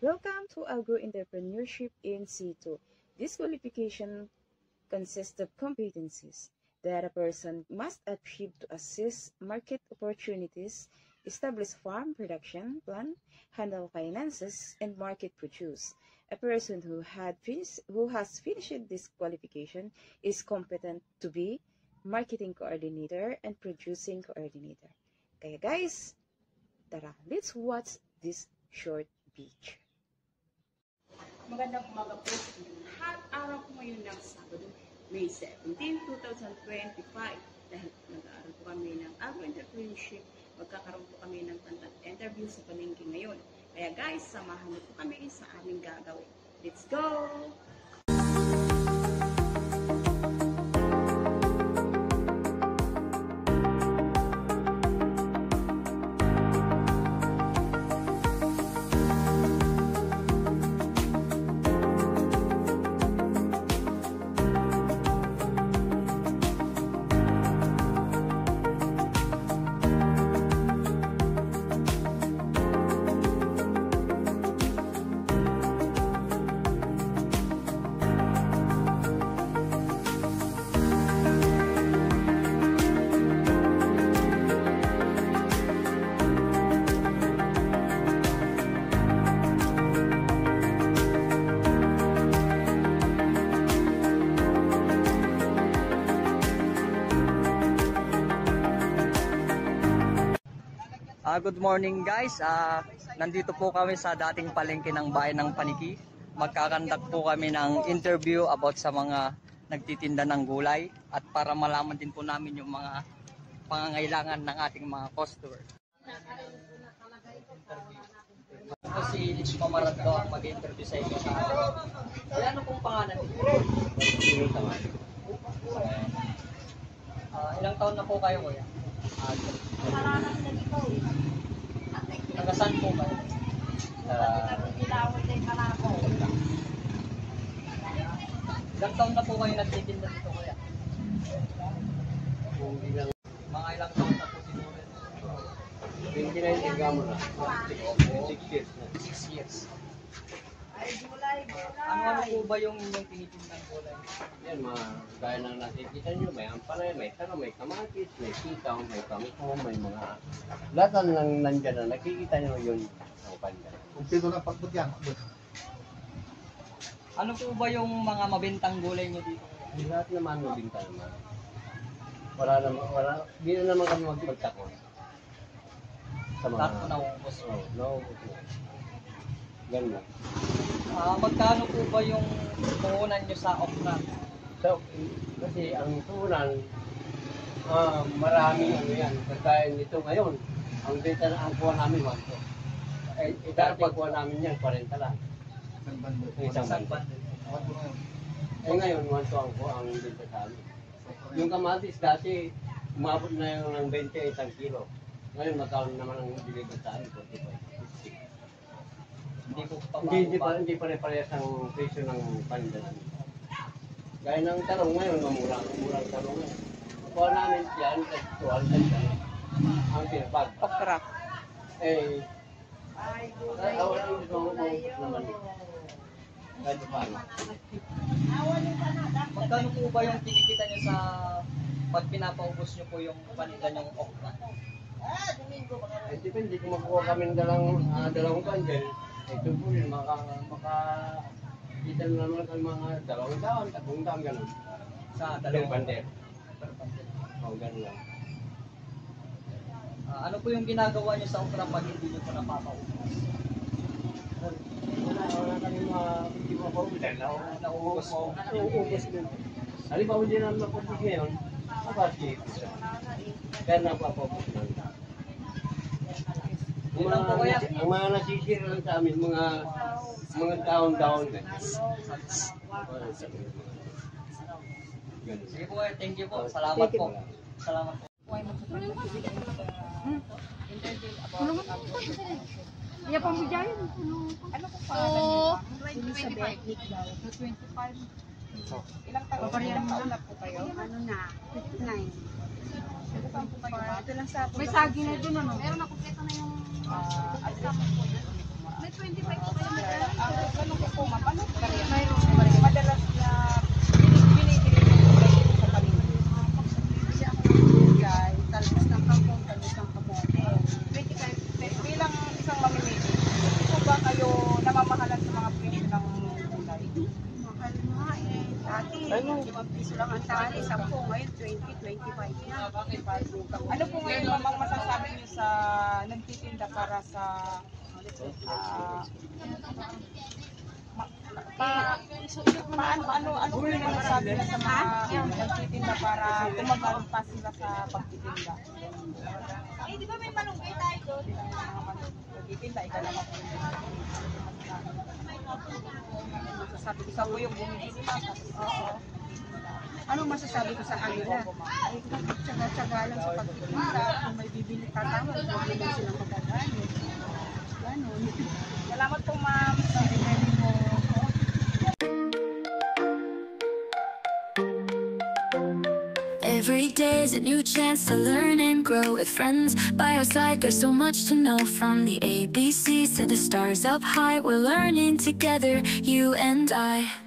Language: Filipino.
Welcome to Agro-Entrepreneurship in situ. This qualification consists of competencies that a person must achieve to assess market opportunities, establish farm production plan, handle finances, and market produce. A person who has finished this qualification is competent to be marketing coordinator and producing coordinator. Kaya guys, tara, let's watch this short video. Magandang umaga po sa inyong lahat. Araw po ngayon ng Sabado, May 17, 2025. Dahil nag-aaral po kami ng agro-entrepreneurship, magkakaroon po kami ng contact interview sa palengke ngayon. Kaya guys, samahan niyo po kami sa aming gagawin. Let's go! Good morning guys, nandito po kami sa dating palengke ng bayan ng Paniki. Magkakandak po kami ng interview about sa mga nagtitinda ng gulay at para malaman din po namin yung mga pangangailangan ng ating mga customer. Ito si Lich Mamarado ang mag-interview sa inyo. Ano pong pangalan nito? Ilang taon na po kayo kuya? Taga-saan po kayo? Ilang taon na po kayo nagtitinda dito kuya? Mga ilang taon na po siguro? 29 mo na. 6 years na. 6 years. Ano po ba yung inyong tinitindang gulay? Yan, gaya ng nakikita nyo, may ampalay, may talong, may kamatis, may sitaw, may kamiko, may mga... Lahat ng nandyan na nakikita nyo yun ang kanya. Kung sino na pagbut yan. Ano po ba yung mga mabintang gulay nyo dito? Lahat naman mabinta naman. Hindi na naman kami magtakon. Sa mga... Lahat po nauubos. Oo, nauubos na. Ganun. Magkano po ba yung puhunan nyo sa okra? So, kasi ang tunan, maraming ano yan. Kaya nito ngayon, ang benta na ang kuha namin, 1 to. Dati kuha namin yan, 40 lang. Isang bando. Ngayon, 1 to ang kuha ang benta sa amin. Yung kamatis dati, umabot na yung ng 20 isang kilo. Ngayon, magkano naman ang deliver sa amin, 45. Hindi pare-parehas ang presyo ng pandalan. Gaya ng talong ngayon, murang talong ngayon. Kuha namin yan, actual ang pinapag. Okra. Awan ito naman. Kahit paano. Magkano po ba yung kinikita nyo sa pag pinapaubos nyo po yung paninda nyong okra? Depende kung makuha kami ng dalawang bundle. Ito po rin, makakita na naman ang mga 2 taon, 3 taon, gano'n. Sa Dalawang bundle. Oo, gano'n lang. Ano po yung ginagawa nyo sa okra pag hindi nyo po napapaubos? Wala kami hindi mapaubos. Nauubos po. Nauubos din. Halimbawa, hindi naman mapaubos ngayon, mapasip. Kaya napapaubos lang. Ang mga nasisira lang sa amin, mga taon-taon. Sige po, thank you po. Salamat po. Salamat po. Iya pambigayan. Ano po pa? 25. 25. Ilang taon po kayo? Ano na? 59. Ito lang sa may saging na din ano. Meron na kumpleto na yung may 25 po kayo. piso lang ang tali, 10, ngayon 20, 25 na. Ano po ngayon mamang masasabi niyo sa nagtitinda para sa ano po yung masasabi niyo sa mga nagtitinda para tumagal pa sila sa pagtitinda? Di ba may malunggay tayo doon? Nagtitinda, ikaw naman po yung masasabi ko sa po yung bumibili na. Anong masasabi ko sa kanila? Ay, tsaga-tsaga lang sa pagtitinda. Kung may bibili tatawag, huwag naman silang magagamit. Ganon. Salamat po ma'am sa interview mo. Every day is a new chance to learn and grow with friends by our side. There's so much to know, from the ABCs to the stars up high. We're learning together, you and I.